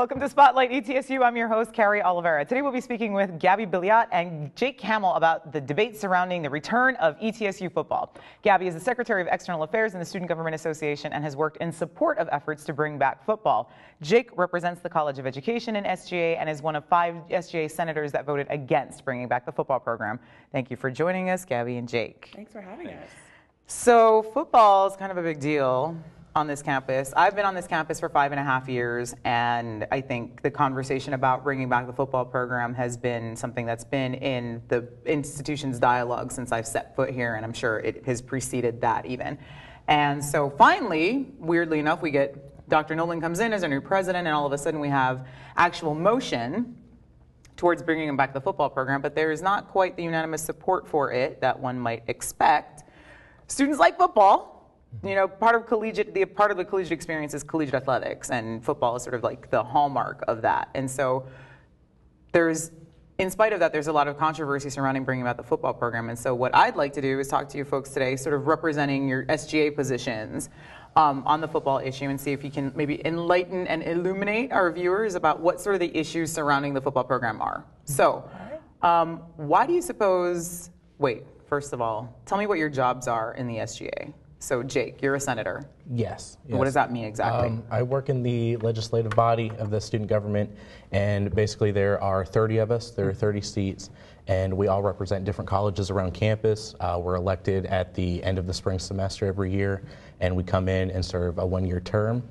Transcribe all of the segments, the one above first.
Welcome to Spotlight ETSU. I'm your host, Carrie Oliveira. Today we'll be speaking with Gabby Billiot and Jayke Hamill about the debate surrounding the return of ETSU football. Gabby is the Secretary of External Affairs in the Student Government Association and has worked in support of efforts to bring back football. Jayke represents the College of Education in SGA and is one of 5 SGA senators that voted against bringing back the football program. Thank you for joining us, Gabby and Jayke. Thanks for having us. So football is kind of a big deal on this campus. I've been on this campus for 5.5 years, and I think the conversation about bringing back the football program has been something that's been in the institution's dialogue since I've set foot here, and I'm sure it has preceded that even. And so finally, weirdly enough, we get Dr. Nolan comes in as our new president, and all of a sudden we have actual motion towards bringing back the football program, but there is not quite the unanimous support for it that one might expect. Students like football. You know, part of the collegiate experience is collegiate athletics, and football is sort of like the hallmark of that. And so in spite of that, there's a lot of controversy surrounding bringing back the football program. And so what I'd like to do is talk to you folks today, sort of representing your SGA positions on the football issue, and see if you can maybe enlighten and illuminate our viewers about what sort of the issues surrounding the football program are. So why do you suppose, first of all, tell me what your jobs are in the SGA. So, Jayke, you're a senator. Yes. What does that mean exactly? I work in the legislative body of the student government, and basically there are 30 of us. There are 30 seats, and we all represent different colleges around campus. We're elected at the end of the spring semester every year, and we come in and serve a 1-year term.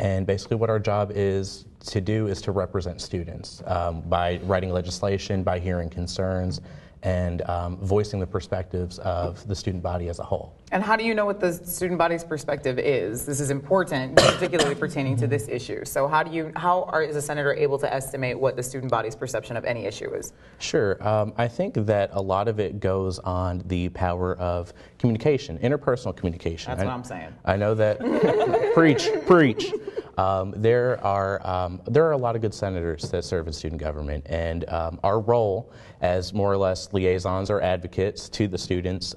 And basically what our job is to do is to represent students by writing legislation, by hearing concerns, and voicing the perspectives of the student body as a whole. And how do you know what the student body's perspective is? This is important, particularly pertaining to this issue. So is a senator able to estimate what the student body's perception of any issue is? Sure. I think that a lot of it goes on the power of communication, interpersonal communication. That's what I'm saying. I know that. Preach. There are a lot of good senators that serve in student government, and our role as more or less liaisons or advocates to the students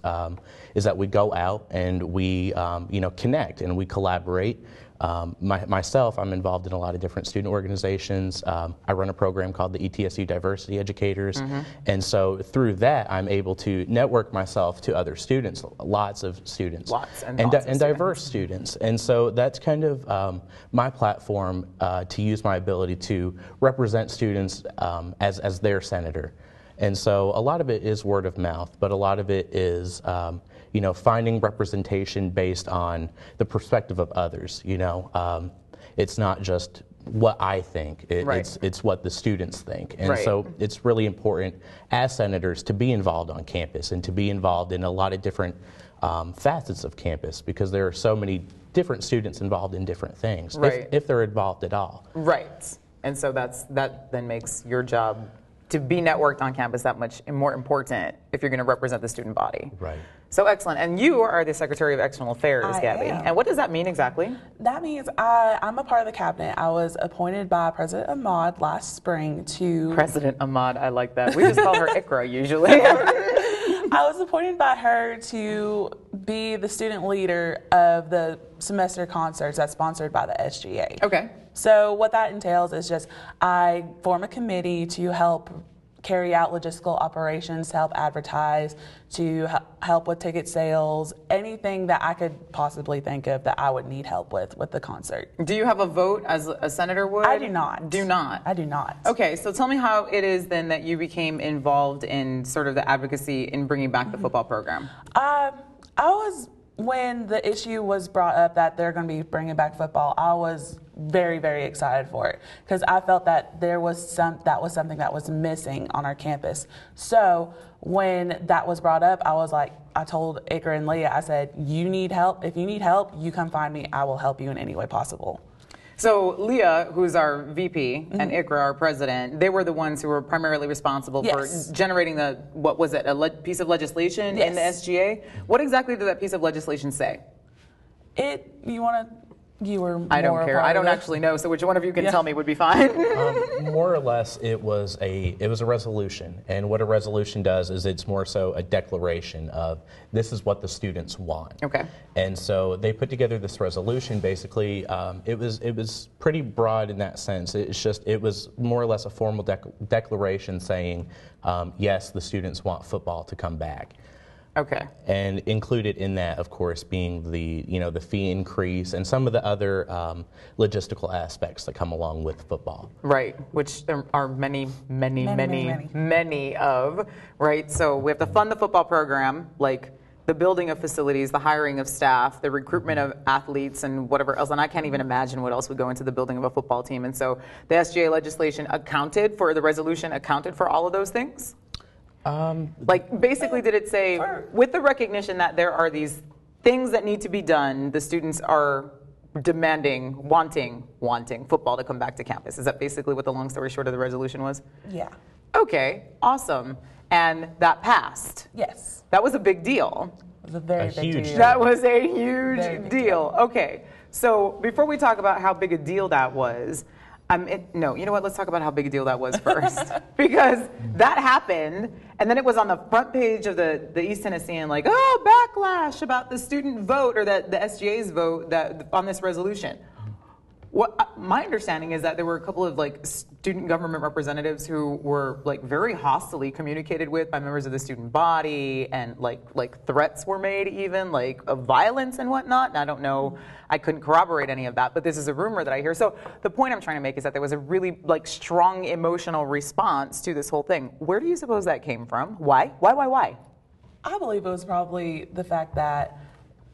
is that we go out and we connect and we collaborate. Myself, I'm involved in a lot of different student organizations. I run a program called the ETSU Diversity Educators, and so through that I'm able to network myself to other students, lots of students, and diverse students. And so that's kind of my platform to use my ability to represent students as their senator. And so a lot of it is word of mouth, but a lot of it is finding representation based on the perspective of others. It's not just what I think, it's what the students think. And so it's really important as senators to be involved on campus and to be involved in a lot of different facets of campus, because there are so many different students involved in different things, if they're involved at all. Right. And so that then makes your job to be networked on campus that much more important if you're going to represent the student body. Right. So excellent. And you are the Secretary of External Affairs, Gabby. And what does that mean exactly? That means I'm a part of the cabinet. I was appointed by President Ahmad last spring to... President Ahmad, I like that. We just call her Ikra usually. I was appointed by her to be the student leader of the semester concerts that's sponsored by the SGA. Okay. So what that entails is just I form a committee to help carry out logistical operations, to help advertise, to help with ticket sales, anything that I could possibly think of that I would need help with the concert. Do you have a vote as a senator would? I do not. Do not? I do not. Okay, so tell me how it is then that you became involved in sort of the advocacy in bringing back the football program. When the issue was brought up that they're going to be bringing back football, I was very, very excited for it, because I felt that that was something that was missing on our campus. So when that was brought up, I told Ikra and Leah, I said, you need help. If you need help, you come find me. I will help you in any way possible. So Leah, who's our VP, and Ikra, our president, they were the ones who were primarily responsible for generating a piece of legislation in the SGA? What exactly did that piece of legislation say? You want to You were more I don't care. I don't actually know, so which one of you can tell me would be fine. More or less, it was a resolution, and what a resolution does is it's more so a declaration of this is what the students want. Okay. And so they put together this resolution. Basically, it was pretty broad in that sense. It was more or less a formal declaration saying yes, the students want football to come back. Okay. And included in that, of course, being the fee increase and some of the other logistical aspects that come along with football. Right, which there are many of, right? So we have to fund the football program, like the building of facilities, the hiring of staff, the recruitment of athletes, and whatever else. And I can't even imagine what else would go into the building of a football team. And so the SGA legislation the resolution accounted for all of those things? Like, basically, did it say, with the recognition that there are these things that need to be done, the students are wanting football to come back to campus? Is that basically what the long story short of the resolution was? Yeah. Okay, awesome. And that passed? Yes. That was a big deal. It was a very big huge deal. deal. That was a huge Very big deal. Okay, so before we talk about how big a deal that was, no, you know what? Let's talk about how big a deal that was first. Because that happened, and then it was on the front page of the East Tennessean, like, oh, backlash about the student vote, or the SGA's vote on this resolution. My understanding is that there were a couple of like student government representatives who were like very hostily communicated with by members of the student body, and like threats were made, even like of violence and whatnot. And I don't know, I couldn't corroborate any of that, but this is a rumor that I hear. So the point I'm trying to make is that there was a really like strong emotional response to this whole thing. Where do you suppose that came from? Why? I believe it was probably the fact that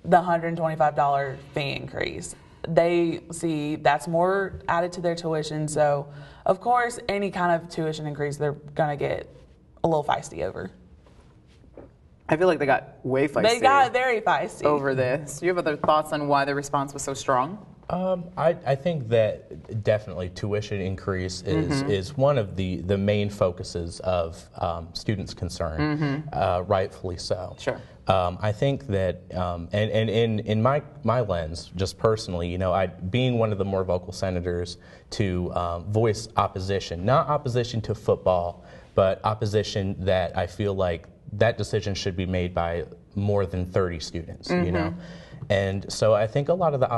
the $125 fee increase. They see that's more added to their tuition, so of course any kind of tuition increase they're gonna get a little feisty over. I feel like they got way feisty. They got very feisty over this. Do you have other thoughts on why the response was so strong? I think that definitely tuition increase is one of the main focuses of students' concern, rightfully so. Sure. I think that, and in my lens, just personally, being one of the more vocal senators to voice opposition, not opposition to football, but opposition that I feel like that decision should be made by more than 30 students, And so I think a lot of the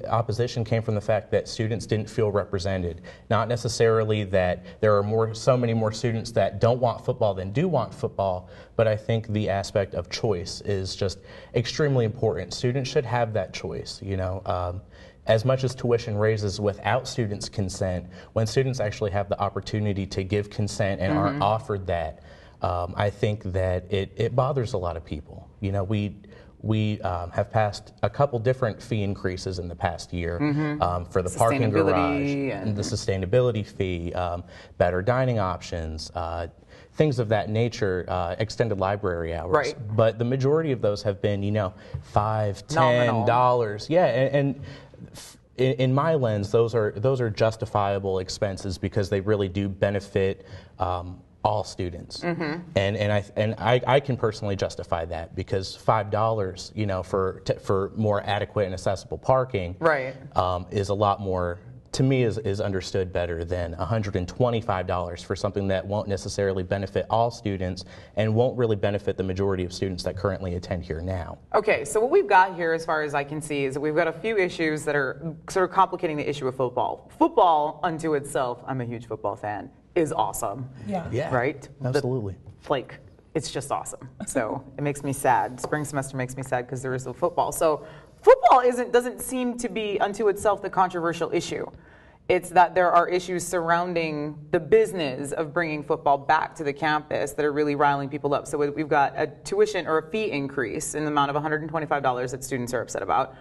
opposition came from the fact that students didn't feel represented. Not necessarily that there are so many more students that don't want football than do want football, but I think the aspect of choice is just extremely important. Students should have that choice, As much as tuition raises without students' consent, when students actually have the opportunity to give consent and aren't offered that, I think that it bothers a lot of people. We have passed a couple different fee increases in the past year for the parking garage, and the sustainability fee, better dining options, things of that nature, extended library hours. Right. But the majority of those have been, $5, $10. Yeah, and in my lens, those are justifiable expenses because they really do benefit all students, and I can personally justify that because $5, for more adequate and accessible parking, right, is a lot more. To me, is understood better than $125 for something that won't necessarily benefit all students and won't really benefit the majority of students that currently attend here now. Okay, so what we've got here, as far as I can see, is that we've got a few issues that are sort of complicating the issue of football. Football unto itself, I'm a huge football fan, is awesome. Yeah. Right? Absolutely. It's just awesome. So it makes me sad. Spring semester makes me sad because there is no football. So football doesn't seem to be unto itself the controversial issue. It's that there are issues surrounding the business of bringing football back to the campus that are really riling people up. So we've got a tuition or a fee increase in the amount of $125 that students are upset about.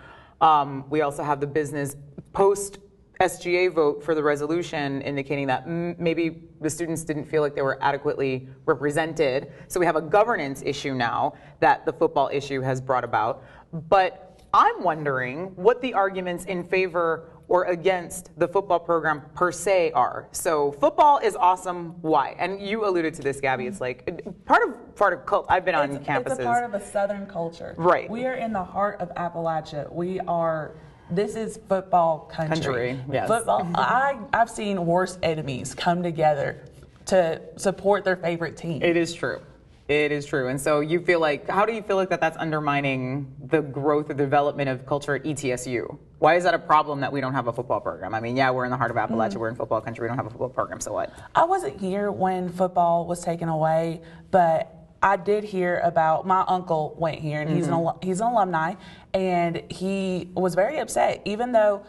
We also have the business post SGA vote for the resolution indicating that maybe the students didn't feel like they were adequately represented. So we have a governance issue now that the football issue has brought about. But I'm wondering what the arguments in favor or against the football program per se are. So football is awesome. Why? And you alluded to this, Gabby. It's like part of cult. I've been on campuses. It's a part of a Southern culture. Right. We are in the heart of Appalachia. We are this is football country. Yes. Football. I've seen worse enemies come together to support their favorite team. It is true. It is true. And so you feel like, how do you feel like that's undermining the growth or development of culture at ETSU? Why is that a problem that we don't have a football program? I mean, yeah, we're in the heart of Appalachia. We're in football country. We don't have a football program. So what? I wasn't here when football was taken away, but I did hear about, my uncle went here, and he's an alumni, and he was very upset. Even though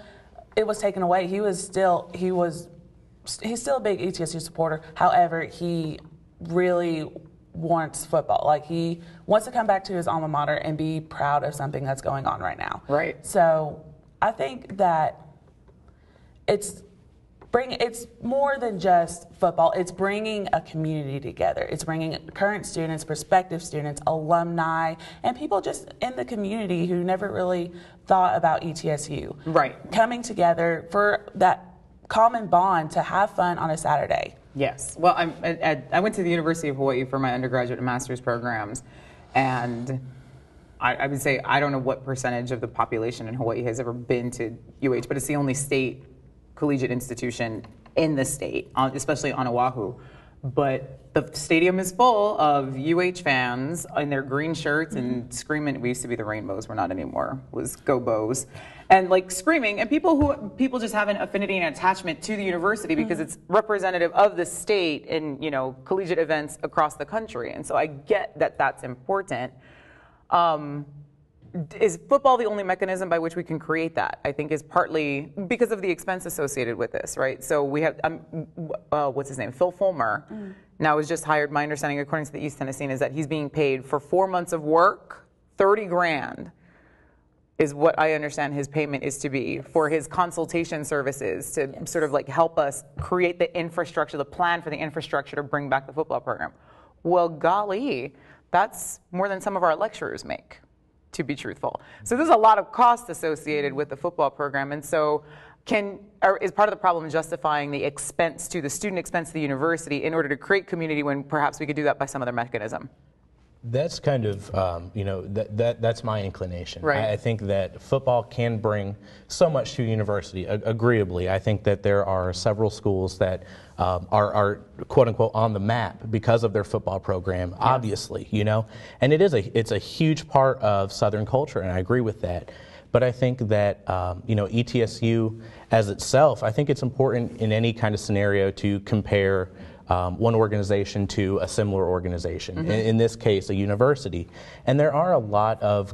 it was taken away, he's still a big ETSU supporter. However, he really wants football. Like, he wants to come back to his alma mater and be proud of something that's going on right now. Right. So I think that it's more than just football. It's bringing a community together. It's bringing current students, prospective students, alumni, and people just in the community who never really thought about ETSU. Right. Coming together for that common bond to have fun on a Saturday. Yes. Well, I went to the University of Hawaii for my undergraduate and master's programs, and I would say I don't know what percentage of the population in Hawaii has ever been to UH, but it's the only state collegiate institution in the state, especially on Oahu. But the stadium is full of UH fans in their green shirts and screaming. We used to be the Rainbows, we're not anymore. It was Go Bows. And like screaming, and people just have an affinity and attachment to the university because it's representative of the state in, collegiate events across the country. And so I get that that's important. Is football the only mechanism by which we can create that? I think is partly because of the expense associated with this, right? So we have, what's his name? Phil Fulmer now is just hired. My understanding, according to the East Tennessean, is that he's being paid for 4 months of work, $30,000 is what I understand his payment is to be for his consultation services to sort of like help us create the infrastructure, the plan for the infrastructure to bring back the football program. Well, golly, that's more than some of our lecturers make, to be truthful. So there's a lot of cost associated with the football program, and so is part of the problem justifying the expense to the student expense to the university in order to create community when perhaps we could do that by some other mechanism? That's kind of, that's my inclination. Right. I think that football can bring so much to a university, agreeably. I think that there are several schools that are quote unquote on the map because of their football program, obviously, and it's a huge part of Southern culture, and I agree with that. But I think that, ETSU as itself, I think it's important in any kind of scenario to compare one organization to a similar organization, in this case, a university. And there are a lot of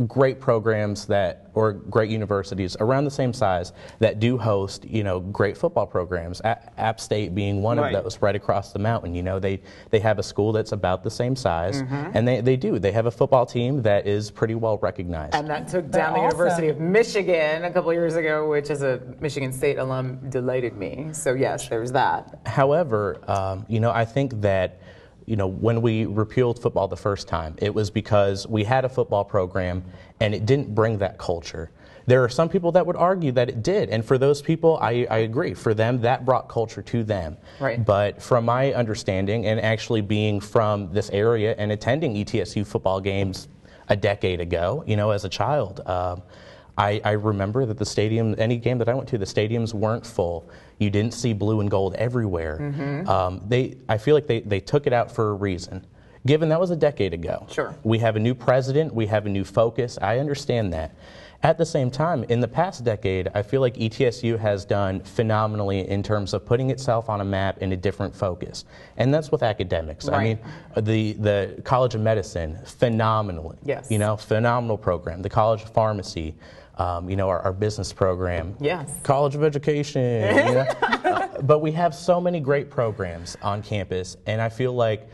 great programs or great universities around the same size that do host, great football programs. App State being one of those, right across the mountain. They have a school that's about the same size, and they have a football team that is pretty well recognized. And that took down the University of Michigan a couple years ago, which as a Michigan State alum delighted me. So yes, there's that. However, I think that when we repealed football the first time, it was because we had a football program and it didn't bring that culture. There are some people that would argue that it did, and for those people, I agree. For them, that brought culture to them. Right. But from my understanding, and actually being from this area and attending ETSU football games a decade ago, as a child, I remember that the stadium, any game that I went to, the stadiums weren't full. You didn't see blue and gold everywhere. I feel like they took it out for a reason, given that was a decade ago. Sure. We have a new president. We have a new focus. I understand that. At the same time, in the past decade, I feel like ETSU has done phenomenally in terms of putting itself on a map in a different focus. And that's with academics. Right. I mean, the College of Medicine, phenomenally. Yes. Phenomenal program. The College of Pharmacy, our business program. Yes. College of Education. But we have so many great programs on campus, and I feel like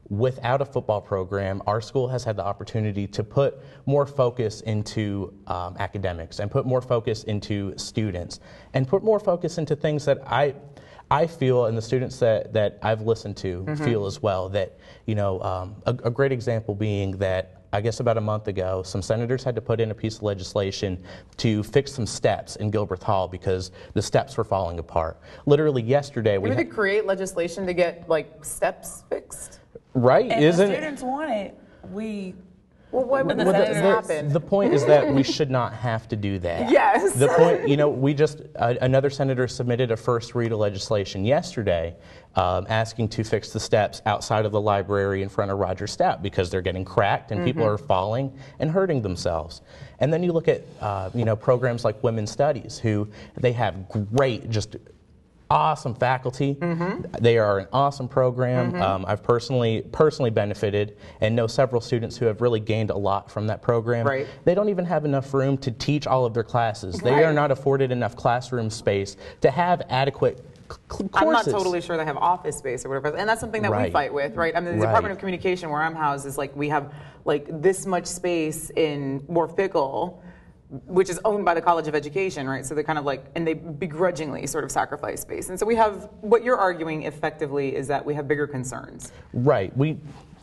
without a football program, our school has had the opportunity to put more focus into academics and put more focus into students and put more focus into things that I feel, and the students that I've listened to feel as well, that, a great example being that I guess about a month ago, some senators had to put in a piece of legislation to fix some steps in Gilbert Hall because the steps were falling apart. Literally yesterday, we had to create legislation to get steps fixed. Right? And the students want it. Well, why would the that senators- happen? The point is that we should not have to do that. Yes. The point, we just, another senator submitted a first read of legislation yesterday asking to fix the steps outside of the library in front of Roger Stapp because they're getting cracked and people are falling and hurting themselves. And then you look at, programs like Women's Studies, who they have great, just awesome faculty. They are an awesome program. I've personally benefited and know several students who have really gained a lot from that program. Right. They don't even have enough room to teach all of their classes. They Right. are not afforded enough classroom space to have adequate courses. I'm not totally sure they have office space or whatever, and that's something that we Right. fight with, right? I mean, the Right. Department of Communication, where I'm housed, is like we have like this much space in More Fickle, which is owned by the College of Education, right? So they kind of like, and they begrudgingly sort of sacrifice space. And so we have, what you're arguing effectively is that we have bigger concerns. Right.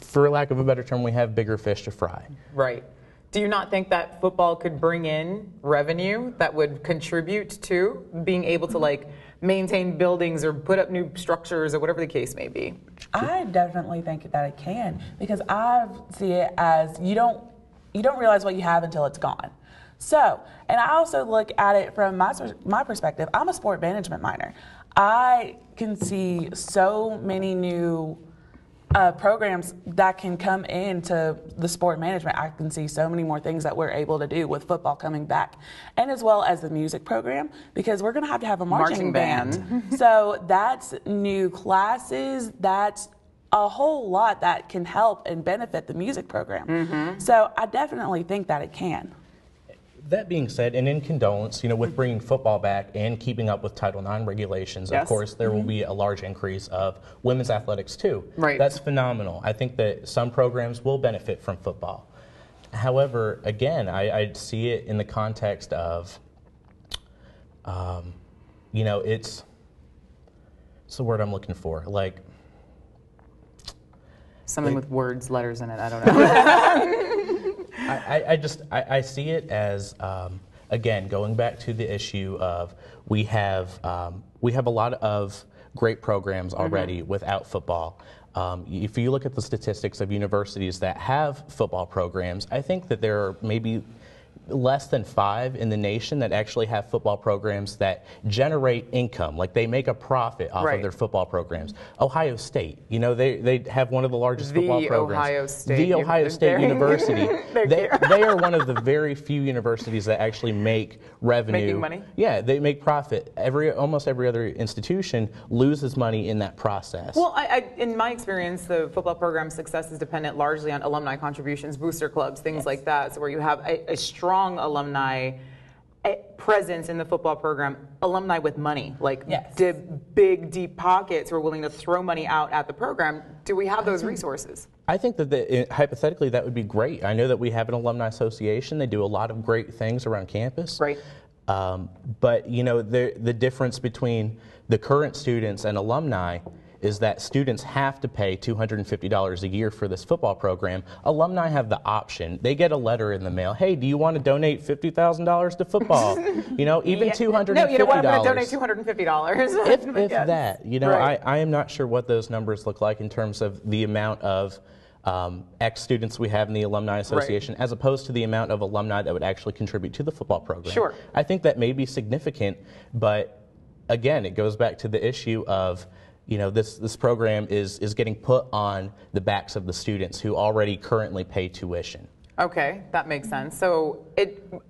For lack of a better term, we have bigger fish to fry. Right. Do you not think that football could bring in revenue that would contribute to being able to like maintain buildings or put up new structures or whatever the case may be? I definitely think that it can, because I see it as you don't realize what you have until it's gone. So, and I also look at it from my perspective. I'm a sport management minor. I can see so many new programs that can come into the sport management. I can see so many more things that we're able to do with football coming back, and as well as the music program, because we're going to have a marching band. So that's new classes. That's a whole lot that can help and benefit the music program. So I definitely think that it can. That being said, and in condolence, with bringing football back and keeping up with Title IX regulations, Yes. of course, there will be a large increase of women's athletics too. Right. That's phenomenal. I think that some programs will benefit from football. However, again, I see it in the context of, it's the word I'm looking for, like. Something with words, letters in it, I don't know. I see it as, again, going back to the issue of we have a lot of great programs already without football. If you look at the statistics of universities that have football programs, I think that there are maybe less than 5 in the nation that actually have football programs that generate income, like they make a profit off of their football programs. Ohio State, they have one of the largest football programs. The Ohio State University. They are one of the very few universities that actually make revenue. Making money? Yeah, they make profit. Almost every other institution loses money in that process. Well, in my experience, the football program's success is dependent largely on alumni contributions, booster clubs, things like that. So where you have a strong alumni presence in the football program, alumni with money, like big, deep pockets who are willing to throw money out at the program. Do we have those resources? I think that hypothetically that would be great. I know that we have an alumni association. They do a lot of great things around campus. Right. But the difference between the current students and alumni is that students have to pay $250 a year for this football program. Alumni have the option. They get a letter in the mail. Hey, do you want to donate $50,000 to football? Even $250. No, you know what? I'm going to donate $250. If that. Right. I am not sure what those numbers look like in terms of the amount of ex-students we have in the Alumni Association as opposed to the amount of alumni that would actually contribute to the football program. Sure. I think that may be significant, but again, it goes back to the issue of this program is getting put on the backs of the students who already currently pay tuition. Okay, that makes sense. So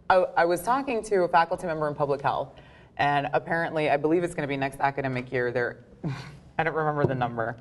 I was talking to a faculty member in public health, and apparently, I believe it's going to be next academic year. I don't remember the number.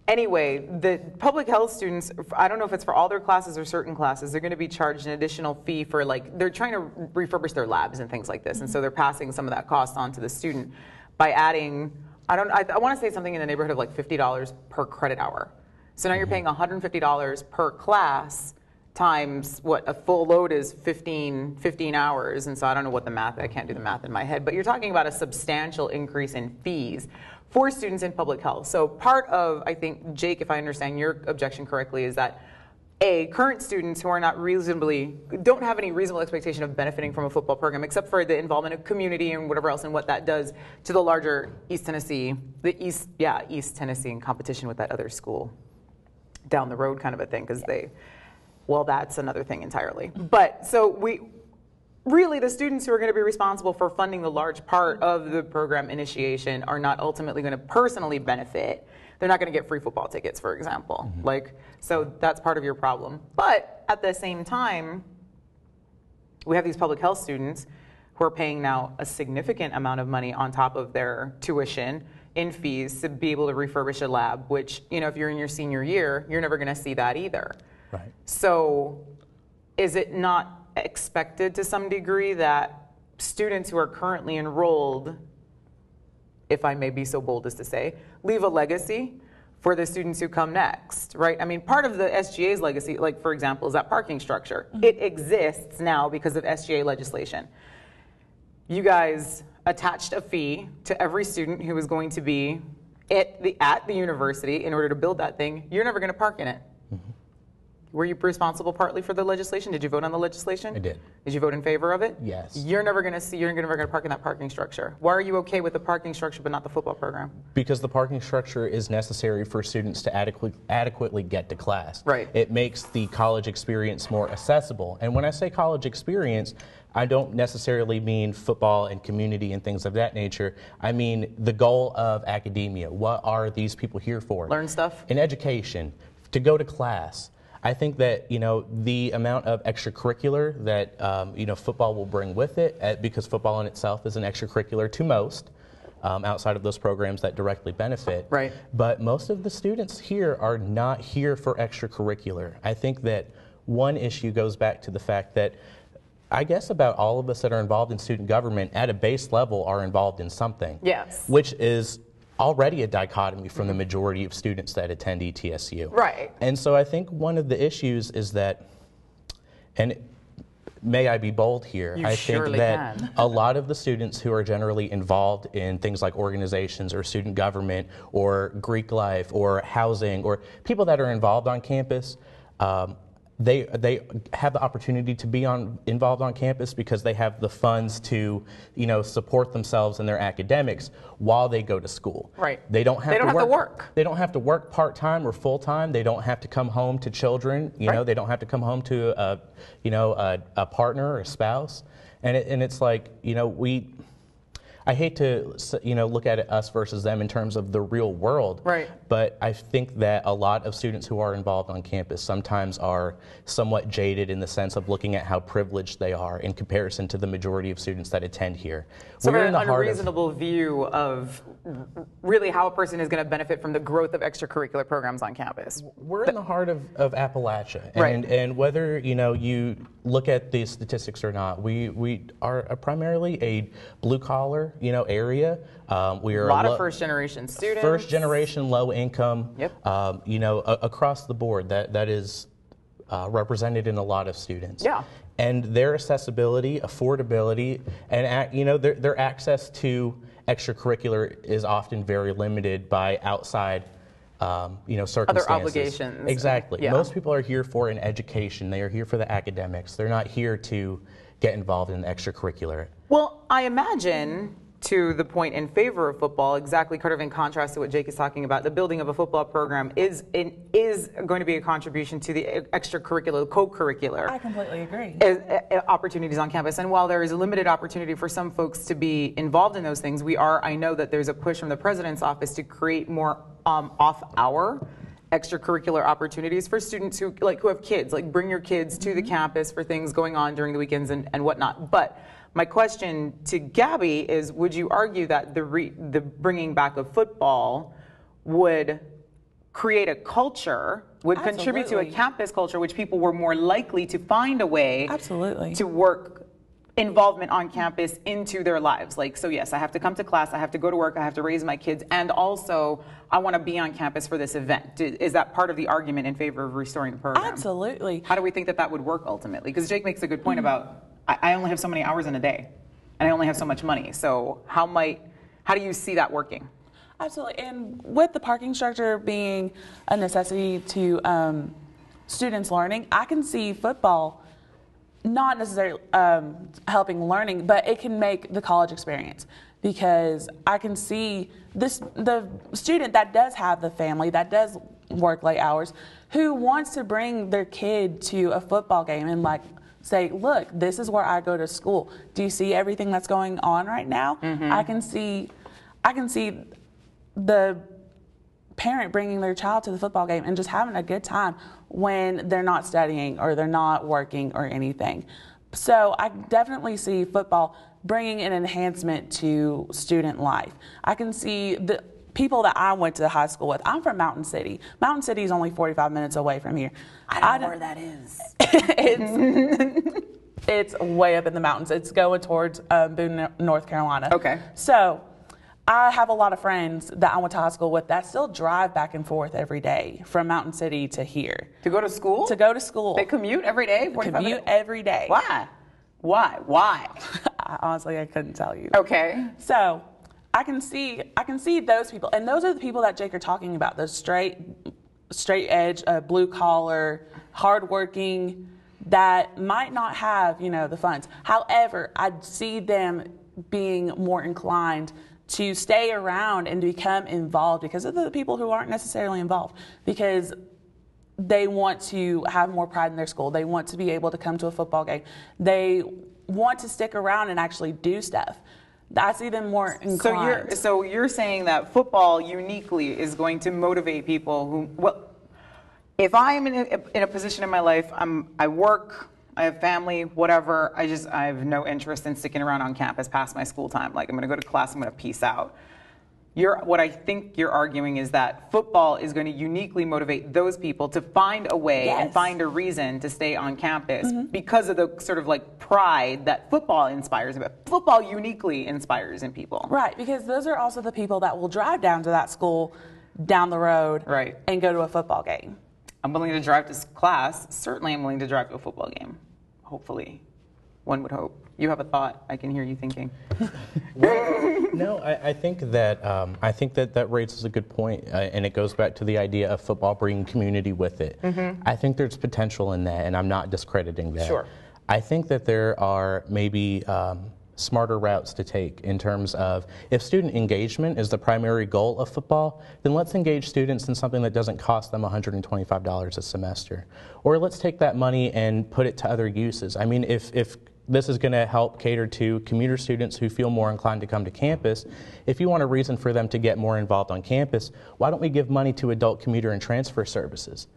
Anyway, the public health students, I don't know if it's for all their classes or certain classes, they're going to be charged an additional fee for they're trying to refurbish their labs and things like this, and so they're passing some of that cost on to the student by adding, I want to say something in the neighborhood of like $50 per credit hour. So now you're paying $150 per class times what a full load is 15 hours. And so I don't know I can't do the math in my head, but you're talking about a substantial increase in fees for students in public health. So part of, I think, Jayke, if I understand your objection correctly, is that current students who are don't have any reasonable expectation of benefiting from a football program, except for the involvement of community and whatever else and what that does to the larger East Tennessee in competition with that other school down the road kind of a thing, because Well, that's another thing entirely. But so really, the students who are going to be responsible for funding the large part of the program initiation are not ultimately going to personally benefit. They're not going to get free football tickets, for example. So that's part of your problem. But at the same time, we have these public health students who are paying now a significant amount of money on top of their tuition in fees to be able to refurbish a lab, which, if you're in your senior year, you're never going to see that either. Right. So is it not expected to some degree that students who are currently enrolled, if I may be so bold as to say, leave a legacy for the students who come next, right? I mean, part of the SGA's legacy, like for example, is that parking structure. It exists now because of SGA legislation. You guys attached a fee to every student who was going to be at the university in order to build that thing. You're never going to park in it. Were you responsible partly for the legislation? Did you vote on the legislation? I did. Did you vote in favor of it? Yes. You're never going to park in that parking structure. Why are you okay with the parking structure but not the football program? Because the parking structure is necessary for students to adequately get to class. Right. It makes the college experience more accessible. And when I say college experience, I don't necessarily mean football and community and things of that nature. I mean the goal of academia. What are these people here for? Learn stuff? In education, to go to class. I think that, the amount of extracurricular that, football will bring with it, because football in itself is an extracurricular to most, outside of those programs that directly benefit. Right. But most of the students here are not here for extracurricular. I think that one issue goes back to the fact that I guess about all of us that are involved in student government at a base level are involved in something. Yes. Which is already a dichotomy from the majority of students that attend ETSU. Right. And so I think one of the issues is that, and may I be bold here, You I surely think that can. a lot of the students who are generally involved in things like organizations or student government or Greek life or housing or people that are involved on campus, they have the opportunity to be involved on campus because they have the funds to, support themselves in their academics while they go to school. Right. They don't have to work. They don't have to work part-time or full-time. They don't have to come home to children. Right. They don't have to come home to a partner or a spouse. And it's like, I hate to, look at it us versus them in terms of the real world. Right. But I think that a lot of students who are involved on campus sometimes are somewhat jaded in the sense of looking at how privileged they are in comparison to the majority of students that attend here. So an unreasonable view of really how a person is going to benefit from the growth of extracurricular programs on campus. We're in the heart of Appalachia. Right. And whether, you look at the statistics or not, we are primarily a blue-collar, area. We are A lot of first-generation students. First-generation, low-income. Yep. Across the board, that is represented in a lot of students. Yeah. And their accessibility, affordability, and their access to extracurricular is often very limited by outside, circumstances. Other obligations. Exactly. Yeah. Most people are here for an education. They are here for the academics. They're not here to get involved in extracurricular. Well, I imagine, to the point in favor of football, exactly kind of in contrast to what Jayke is talking about, the building of a football program is going to be a contribution to the extracurricular, co-curricular. I completely agree. Opportunities on campus. And while there is a limited opportunity for some folks to be involved in those things, I know that there's a push from the president's office to create more off-hour extracurricular opportunities for students who have kids, bring your kids to the campus for things going on during the weekends and whatnot. But my question to Gabby is, would you argue that the bringing back of football would create a culture, would contribute to a campus culture, which people were more likely to find a way Absolutely. to work involvement on campus into their lives? So yes, I have to come to class, I have to go to work, I have to raise my kids, and also I want to be on campus for this event. Is that part of the argument in favor of restoring the program? Absolutely. How do we think that would work ultimately? Because Jayke makes a good point about, I only have so many hours in a day, and I only have so much money. So how do you see that working? Absolutely. And with the parking structure being a necessity to students learning, I can see football not necessarily helping learning, but it can make the college experience, because I can see the student that does have the family, that does work late hours, who wants to bring their kid to a football game and like say, look, this is where I go to school. Do you see everything that's going on right now? I can see the parent bringing their child to the football game and just having a good time when they're not studying or they're not working or anything. So I definitely see football bringing an enhancement to student life. I can see the people that I went to high school with. I'm from Mountain City. Mountain City is only 45 minutes away from here. I don't know where that is. It's way up in the mountains. It's going towards Boone, North Carolina. Okay. So I have a lot of friends that I went to high school with that still drive back and forth every day from Mountain City to here. To go to school? To go to school. They commute every day? Commute every day. Why? Why? Honestly, I couldn't tell you. Okay. So I can see those people, and those are the people that Jake are talking about. Those straight edge, blue collar, hardworking, that might not have the funds. However, I see them being more inclined to stay around and become involved because of the people who aren't necessarily involved, because they want to have more pride in their school. They want to be able to come to a football game. They want to stick around and actually do stuff. I see them more inclined. So you're saying that football uniquely is going to motivate people who, well, if I'm in a position in my life, I work, I have family, whatever, I have no interest in sticking around on campus past my school time. Like, I'm going to go to class, I'm going to peace out. What I think you're arguing is that football is going to uniquely motivate those people to find a way and find a reason to stay on campus because of the sort of like pride that football inspires. But football uniquely inspires in people. Right, because those are also the people that will drive down to that school down the road and go to a football game. I'm willing to drive to class. Certainly I'm willing to drive to a football game. Hopefully. One would hope. You have a thought. I can hear you thinking. No, I think that raises a good point, and it goes back to the idea of football bringing community with it. I think there's potential in that, and I'm not discrediting that. Sure. I think that there are maybe smarter routes to take in terms of if student engagement is the primary goal of football, then let's engage students in something that doesn't cost them $125 a semester. Or let's take that money and put it to other uses. I mean, if this is going to help cater to commuter students who feel more inclined to come to campus. If you want a reason for them to get more involved on campus, why don't we give money to adult commuter and transfer services?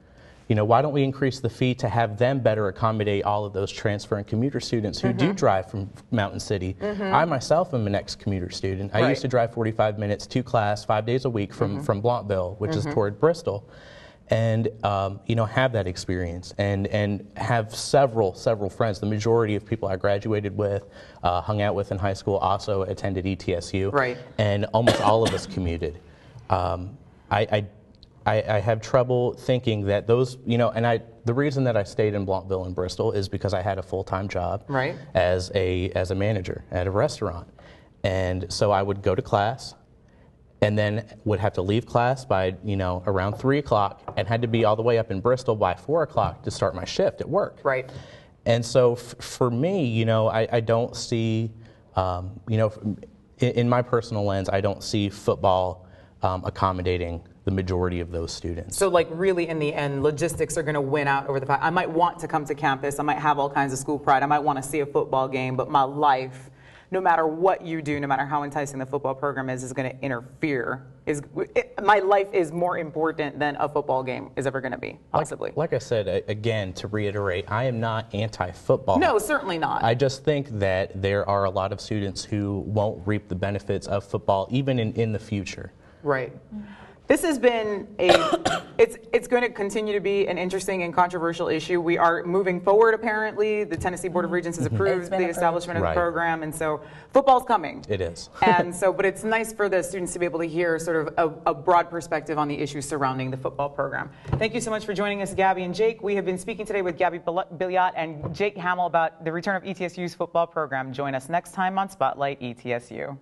Why don't we increase the fee to have them better accommodate all of those transfer and commuter students who do drive from Mountain City? I myself am an ex-commuter student. I used to drive 45 minutes to class 5 days a week from Blounteville, which is toward Bristol. And have that experience and have several friends. The majority of people I graduated with, hung out with in high school, also attended ETSU. Right. And almost all of us commuted. I have trouble thinking that those, the reason that I stayed in Blounteville and Bristol is because I had a full-time job as a manager at a restaurant. And so I would go to class, and then would have to leave class by, around 3 o'clock and had to be all the way up in Bristol by 4 o'clock to start my shift at work. Right. And so for me, I don't see, in my personal lens, I don't see football accommodating the majority of those students. So like really in the end, logistics are going to win out over the fact I might want to come to campus, I might have all kinds of school pride, I might want to see a football game, but my life, no matter what you do, no matter how enticing the football program is going to interfere. My life is more important than a football game is ever going to be, possibly. Like I said, again, to reiterate, I am not anti-football. No, certainly not. I just think that there are a lot of students who won't reap the benefits of football, even in the future. Right. This has been it's going to continue to be an interesting and controversial issue. We are moving forward, apparently. The Tennessee Board of Regents has approved the establishment of the program, and so football's coming. It is. And so, but it's nice for the students to be able to hear sort of a broad perspective on the issues surrounding the football program. Thank you so much for joining us, Gabby and Jake. We have been speaking today with Gabby Billiot and Jayke Hamill about the return of ETSU's football program. Join us next time on Spotlight ETSU.